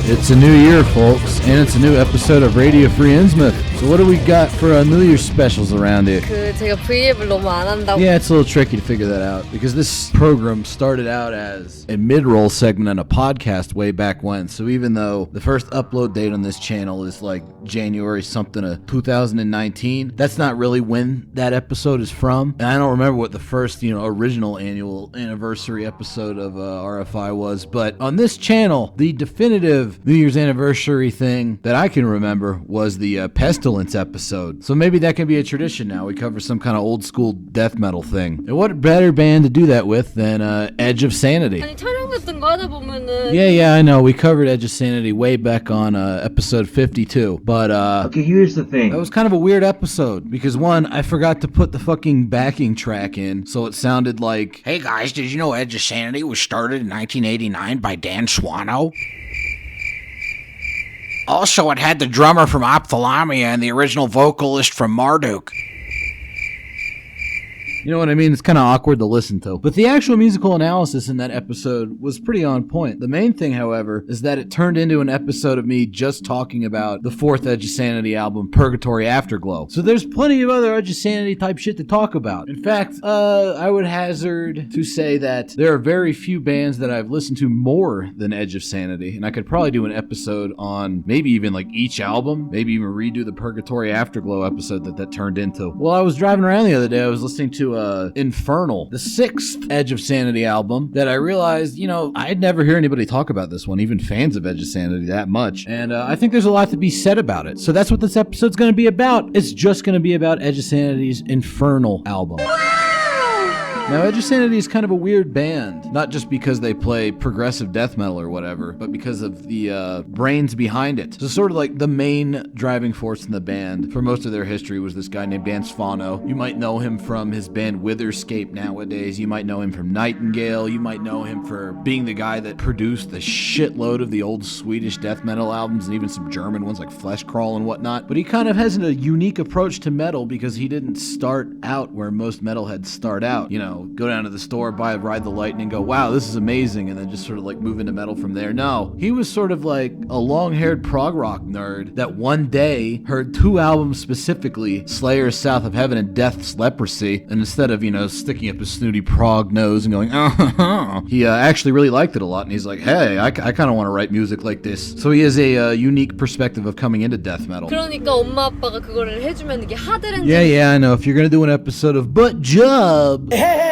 It's a new year, folks, and it's a new episode of Radio Free Innsmouth. So what do we got for New Year's specials around it? 제가 V앱을 너무 안 한다고. Yeah, it's a little tricky to figure that out because this program started out as a mid-roll segment on a podcast way back when. So even though the first upload date on this channel is like January something of 2019, that's not really when that episode is from. And I don't remember what the first, original annual anniversary episode of RFI was. But on this channel, the definitive New Year's anniversary thing that I can remember was the Pestilence episode. So maybe that can be a tradition now. We cover some kind of old school death metal thing. And what better band to do that with than Edge of Sanity? 아니 촬영 같은 거 하다 보면은. Yeah, I know. We covered Edge of Sanity way back on episode 52. But okay, here's the thing. That was kind of a weird episode because one, I forgot to put the fucking backing track in, so it sounded like, "Hey guys, did you know Edge of Sanity was started in 1989 by Dan Swano? Also, it had the drummer from Ophthalmia and the original vocalist from Marduk." You know what I mean? It's kind of awkward to listen to. But the actual musical analysis in that episode was pretty on point. The main thing, however, is that it turned into an episode of me just talking about the fourth Edge of Sanity album, Purgatory Afterglow. So there's plenty of other Edge of Sanity type shit to talk about. In fact, I would hazard to say that there are very few bands that I've listened to more than Edge of Sanity. And I could probably do an episode on maybe even like each album, maybe even redo the Purgatory Afterglow episode that turned into. While I was driving around the other day, I was listening to Infernal, the sixth Edge of Sanity album, that I realized, I'd never hear anybody talk about this one, even fans of Edge of Sanity, that much. And I think there's a lot to be said about it. So that's what this episode's going to be about. It's just going to be about Edge of Sanity's Infernal album. Now, Edge of Sanity is kind of a weird band, not just because they play progressive death metal or whatever, but because of the brains behind it. So sort of like the main driving force in the band for most of their history was this guy named Dan Swano. You might know him from his band Witherscape nowadays. You might know him from Nightingale. You might know him for being the guy that produced the shitload of the old Swedish death metal albums and even some German ones like Fleshcrawl and whatnot. But he kind of has a unique approach to metal because he didn't start out where most metalheads start out. Go down to the store, buy Ride the Lightning, go, wow, this is amazing, and then just sort of like move into metal from there. No, he was sort of like a long-haired prog rock nerd that one day heard two albums specifically, Slayer's South of Heaven and Death's Leprosy, and instead of, sticking up his snooty prog nose and going, he actually really liked it a lot, and he's like, hey, I kind of want to write music like this. So he has a unique perspective of coming into death metal. 그러니까 엄마 아빠가 그거를 해주면 이게 하드랜드. Yeah, I know. If you're gonna do an episode of Butt Job, Hey!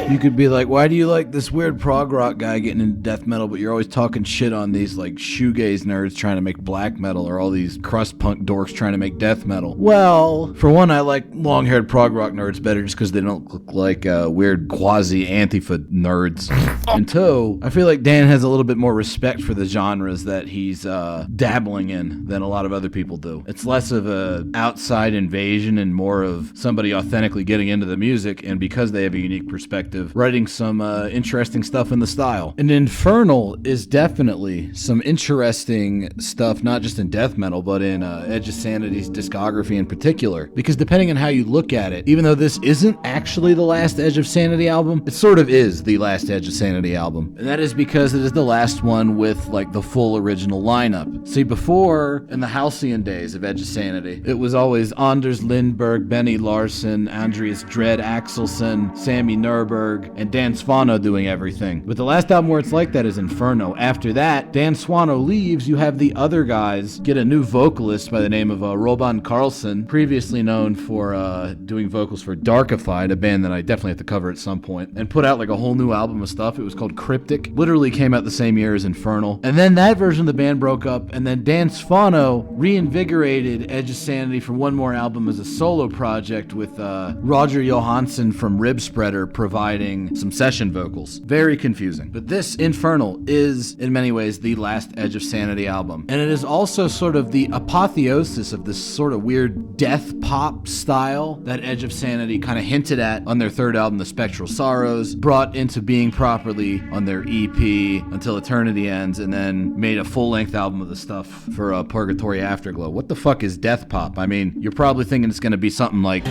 you could be like, why do you like this weird prog rock guy getting into death metal, but you're always talking shit on these like shoegaze nerds trying to make black metal or all these crust punk dorks trying to make death metal? Well, for one, I like long-haired prog rock nerds better just because they don't look like weird quasi-Antifa nerds. And two, I feel like Dan has a little bit more respect for the genres that he's dabbling in than a lot of other people do. It's less of a outside invasion and more of somebody authentically getting into the music, and because they have a unique perspective, writing some interesting stuff in the style. And Infernal is definitely some interesting stuff, not just in death metal, but in Edge of Sanity's discography in particular. Because depending on how you look at it, even though this isn't actually the last Edge of Sanity album, it sort of is the last Edge of Sanity album. And that is because it is the last one with like the full original lineup. See, before, in the halcyon days of Edge of Sanity, it was always Anders Lindberg, Benny Larson, Andreas Dredd Axelson, Sammy Nerberg, and Dan Swano doing everything. But the last album where it's like that is Inferno. After that, Dan Swano leaves, you have the other guys get a new vocalist by the name of Robin Karlsson, previously known for doing vocals for Darkified, a band that I definitely have to cover at some point, and put out like a whole new album of stuff. It was called Cryptic. Literally came out the same year as Infernal. And then that version of the band broke up, and then Dan Swano reinvigorated Edge of Sanity for one more album as a solo project with Roger Johansson from Rib Spreader providing some session vocals. Very confusing. But this Infernal is, in many ways, the last Edge of Sanity album. And it is also sort of the apotheosis of this sort of weird death pop style that Edge of Sanity kind of hinted at on their third album, The Spectral Sorrows, brought into being properly on their EP Until Eternity Ends, and then made a full-length album of the stuff for Purgatory Afterglow. What the fuck is death pop? I mean, you're probably thinking it's going to be something like...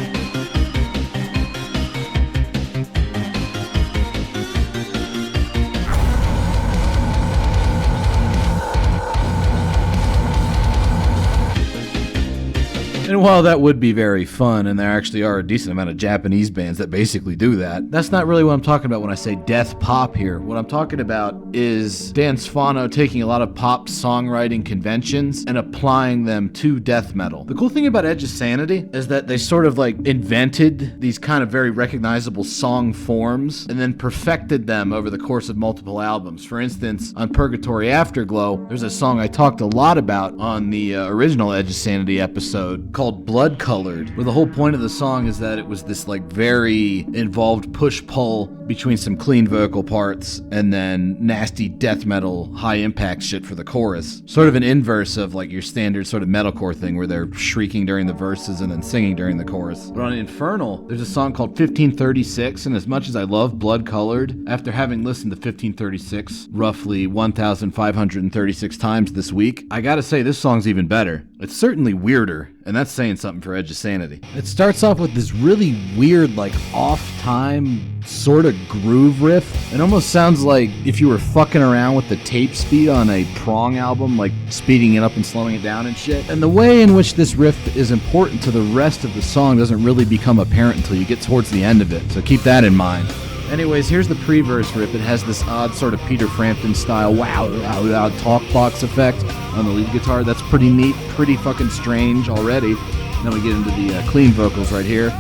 while that would be very fun, and there actually are a decent amount of Japanese bands that basically do that, that's not really what I'm talking about when I say death pop here. What I'm talking about is Dan Swano taking a lot of pop songwriting conventions and applying them to death metal. The cool thing about Edge of Sanity is that they sort of like invented these kind of very recognizable song forms and then perfected them over the course of multiple albums. For instance, on Purgatory Afterglow, there's a song I talked a lot about on the original Edge of Sanity episode called Blood Colored, where the whole point of the song is that it was this like very involved push-pull between some clean vocal parts and then nasty death metal high impact shit for the chorus. Sort of an inverse of like your standard sort of metalcore thing where they're shrieking during the verses and then singing during the chorus. But on Infernal, there's a song called 1536, and as much as I love Blood Colored, after having listened to 1536 roughly 1,536 times this week, I gotta say this song's even better. It's certainly weirder, and that's saying something for Edge of Sanity. It starts off with this really weird, like, off-time sort of groove riff. It almost sounds like if you were fucking around with the tape speed on a Prong album, like speeding it up and slowing it down and shit. And the way in which this riff is important to the rest of the song doesn't really become apparent until you get towards the end of it, so keep that in mind. Anyways, here's the pre-verse riff. It has this odd sort of Peter Frampton style wow talk box effect on the lead guitar. That's pretty neat, pretty fucking strange already. Then we get into the clean vocals right here.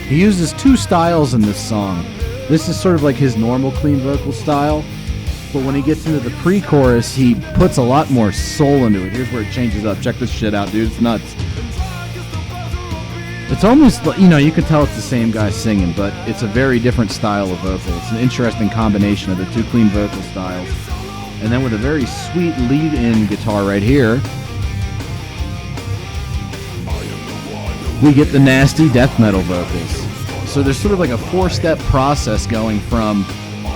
He uses two styles in this song. This is sort of like his normal clean vocal style, but when he gets into the pre-chorus, he puts a lot more soul into it. Here's where it changes up. Check this shit out, dude. It's nuts. It's almost, you know, you can tell it's the same guy singing, but it's a very different style of vocal. It's an interesting combination of the two clean vocal styles. And then with a very sweet lead-in guitar right here, we get the nasty death metal vocals. So there's sort of like a four-step process going from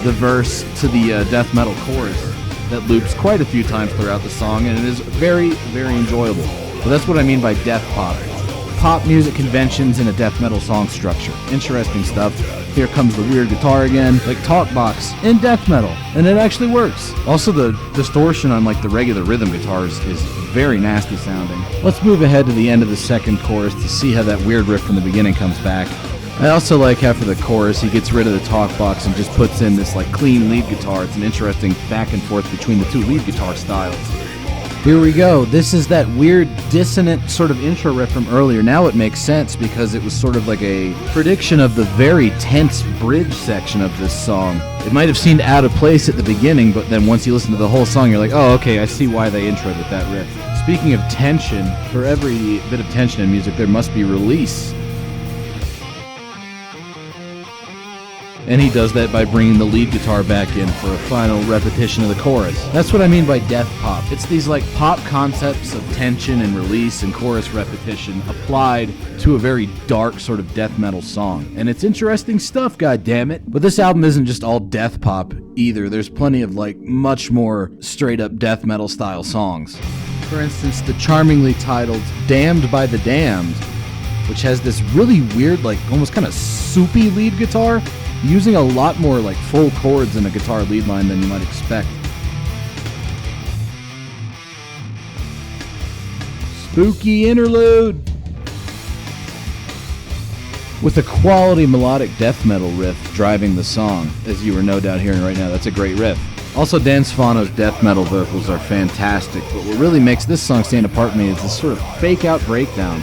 the verse to the death metal chorus that loops quite a few times throughout the song, and it is very, very enjoyable. But that's what I mean by death pop. Pop music conventions in a death metal song structure. Interesting stuff. Here comes the weird guitar again, like talkbox in death metal, and it actually works. Also, the distortion on like the regular rhythm guitars is very nasty sounding. Let's move ahead to the end of the second chorus to see how that weird riff from the beginning comes back. I also like how for the chorus he gets rid of the talkbox and just puts in this like clean lead guitar. It's an interesting back and forth between the two lead guitar styles. Here we go. This is that weird dissonant sort of intro riff from earlier. Now it makes sense because it was sort of like a prediction of the very tense bridge section of this song. It might have seemed out of place at the beginning, but then once you listen to the whole song, you're like, oh, okay, I see why they introed with that riff. Speaking of tension, for every bit of tension in music, there must be release. And he does that by bringing the lead guitar back in for a final repetition of the chorus. That's what I mean by death pop. It's these like pop concepts of tension and release and chorus repetition applied to a very dark sort of death metal song. And it's interesting stuff, goddammit. But this album isn't just all death pop either. There's plenty of like much more straight up death metal style songs. For instance, the charmingly titled Damned by the Damned, which has this really weird, like almost kind of soupy lead guitar, using a lot more like full chords in a guitar lead line than you might expect. Spooky interlude! With a quality melodic death metal riff driving the song, as you are no doubt hearing right now. That's a great riff. Also, Dan Svano's death metal vocals are fantastic, but what really makes this song stand apart from me is this sort of fake-out breakdown.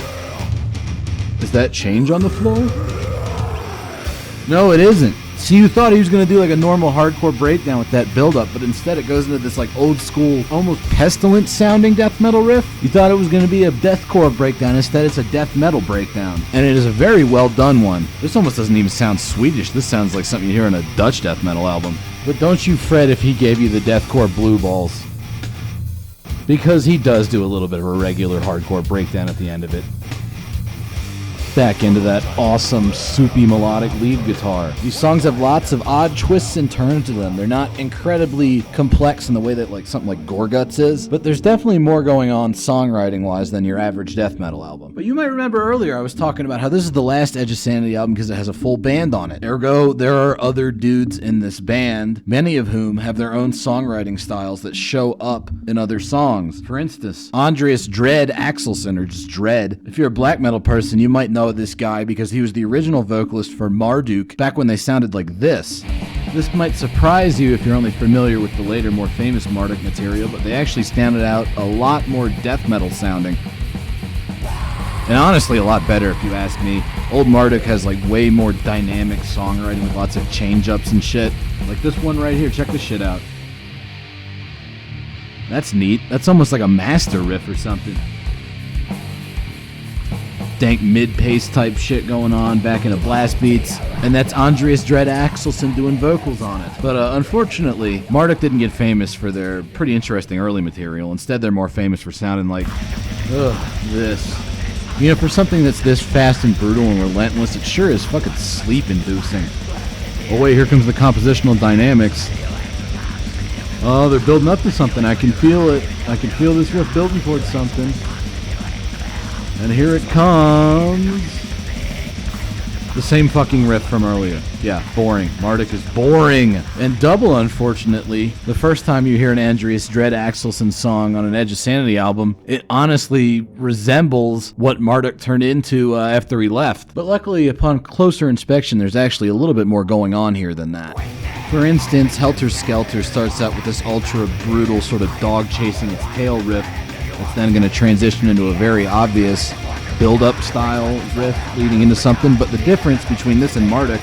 Is that change on the floor? No, it isn't. See, you thought he was going to do like a normal hardcore breakdown with that build-up, but instead it goes into this like old-school, almost pestilent sounding death metal riff. You thought it was going to be a deathcore breakdown. Instead, it's a death metal breakdown. And it is a very well done one. This almost doesn't even sound Swedish. This sounds like something you hear in a Dutch death metal album. But don't you fret if he gave you the deathcore blue balls, because he does do a little bit of a regular hardcore breakdown at the end of it. back into that awesome, soupy melodic lead guitar. These songs have lots of odd twists and turns to them. They're not incredibly complex in the way that like something like Gorguts is, but there's definitely more going on songwriting-wise than your average death metal album. But you might remember earlier I was talking about how this is the last Edge of Sanity album because it has a full band on it. Ergo, there are other dudes in this band, many of whom have their own songwriting styles that show up in other songs. For instance, Andreas Dread Axelson, or just Dread. If you're a black metal person, you might know this guy because he was the original vocalist for Marduk back when they sounded like this. This might surprise you if you're only familiar with the later, more famous Marduk material, but they actually sounded out a lot more death metal sounding. And honestly, a lot better if you ask me. Old Marduk has like way more dynamic songwriting with lots of change-ups and shit. Like this one right here, check this shit out. That's neat. That's almost like a master riff or something. Dank mid-pace type shit going on back into blast beats. And that's Andreas Dread Axelson doing vocals on it. But unfortunately, Marduk didn't get famous for their pretty interesting early material. Instead, they're more famous for sounding like, this. You know, for something that's this fast and brutal and relentless, it sure is fucking sleep-inducing. Oh wait, here comes the compositional dynamics. Oh, they're building up to something. I can feel it. I can feel this riff building towards something. And here it comes. The same fucking riff from earlier. Yeah, boring. Marduk is boring. And double, unfortunately, the first time you hear an Andreas Dread Axelson song on an Edge of Sanity album, it honestly resembles what Marduk turned into after he left. But luckily, upon closer inspection, there's actually a little bit more going on here than that. For instance, Helter Skelter starts out with this ultra brutal sort of dog chasing its tail riff that's then going to transition into a very obvious build-up style riff leading into something. But the difference between this and Marduk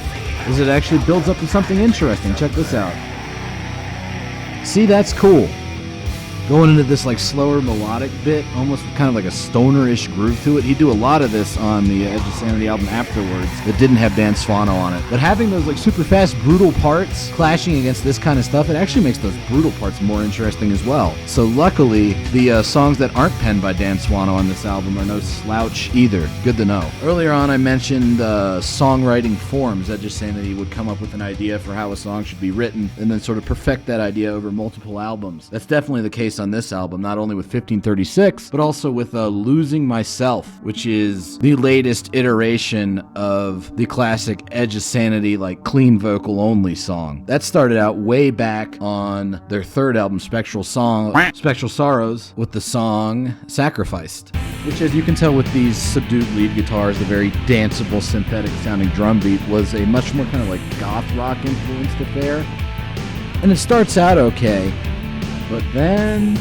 is it actually builds up to something interesting. Check this out. See, that's cool. Going into this like slower melodic bit, almost kind of like a stoner-ish groove to it. He'd do a lot of this on the Edge of Sanity album afterwards that didn't have Dan Swano on it. But having those like super fast, brutal parts clashing against this kind of stuff, it actually makes those brutal parts more interesting as well. So luckily, the songs that aren't penned by Dan Swano on this album are no slouch either. Good to know. Earlier on, I mentioned songwriting forms. Edge of Sanity would come up with an idea for how a song should be written and then sort of perfect that idea over multiple albums. That's definitely the case on this album, not only with 1536, but also with Losing Myself, which is the latest iteration of the classic Edge of Sanity, like clean vocal only song. That started out way back on their third album, Spectral Sorrows, with the song Sacrificed, which, as you can tell with these subdued lead guitars, the very danceable synthetic sounding drum beat, was a much more kind of like goth rock influenced affair. And it starts out okay, but then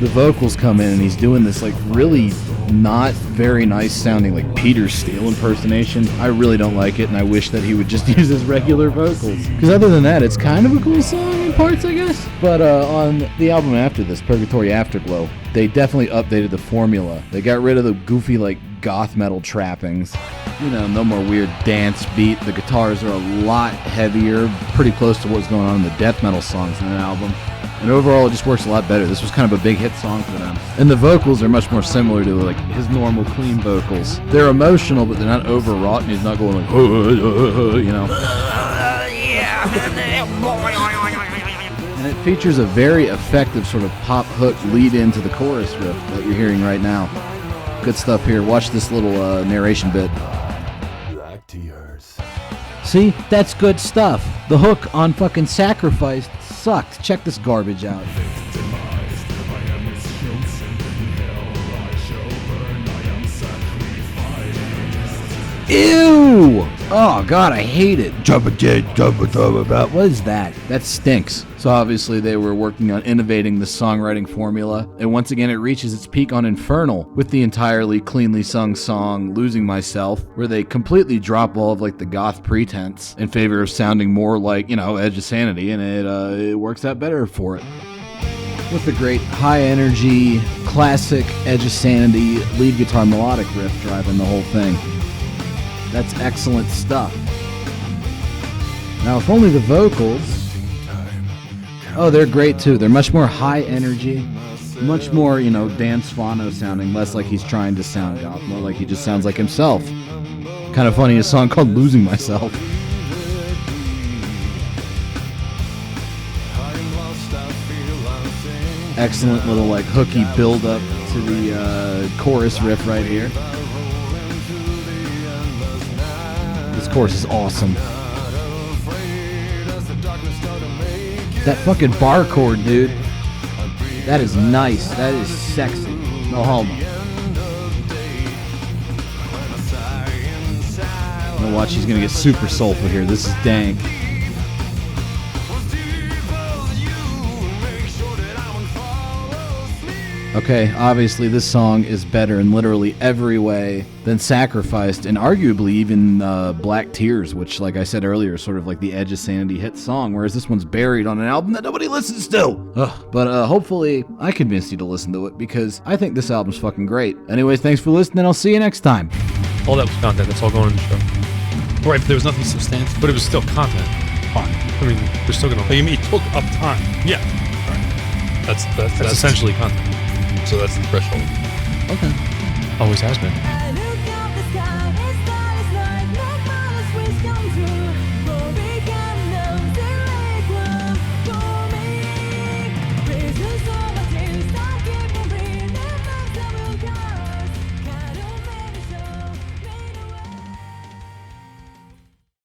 the vocals come in and he's doing this like really not very nice sounding like Peter Steele impersonation. I really don't like it, and I wish that he would just use his regular vocals. Because other than that, it's kind of a cool song in parts, I guess. But on the album after this, Purgatory Afterglow, they definitely updated the formula. They got rid of the goofy like goth metal trappings. You know, no more weird dance beat. The guitars are a lot heavier, pretty close to what's going on in the death metal songs in the album. And overall, it just works a lot better. This was kind of a big hit song for them. And the vocals are much more similar to like his normal clean vocals. They're emotional, but they're not overwrought, and he's not going like, you know. And it features a very effective sort of pop hook lead into the chorus riff that you're hearing right now. Good stuff here. Watch this little narration bit. See, that's good stuff. The hook on fucking Sacrificed sucked. Check this garbage out. Ew! Oh god, I hate it. What is that? That stinks. So obviously they were working on innovating the songwriting formula, and once again it reaches its peak on Infernal with the entirely cleanly sung song Losing Myself, where they completely drop all of like the goth pretense in favor of sounding more like, you know, Edge of Sanity, and it works out better for it. With the great high energy, classic Edge of Sanity lead guitar melodic riff driving the whole thing. That's excellent stuff. Now, if only the vocals... Oh, they're great too. They're much more high energy. Much more, you know, Dan Swano sounding, less like he's trying to sound goth, more like he just sounds like himself. Kind of funny, a song called Losing Myself. Excellent little like hooky build up to the chorus riff right here. This chorus is awesome. That fucking bar chord, dude. That is nice. That is sexy. No homo. Now watch, he's gonna get super soulful here. This is dank. Okay, obviously this song is better in literally every way than Sacrificed, and arguably even Black Tears, which, like I said earlier, is sort of like the Edge of Sanity hit song, whereas this one's buried on an album that nobody listens to. Ugh. But hopefully I convinced you to listen to it, because I think this album's fucking great. Anyways, thanks for listening. I'll see you next time. All that was content. That's all going in the show. Right, but there was nothing substantial. But it was still content. Fine. I mean, we're still going to... But you mean it took up time. Yeah. All right. That's essentially content. So that's the threshold. Okay. Always has been.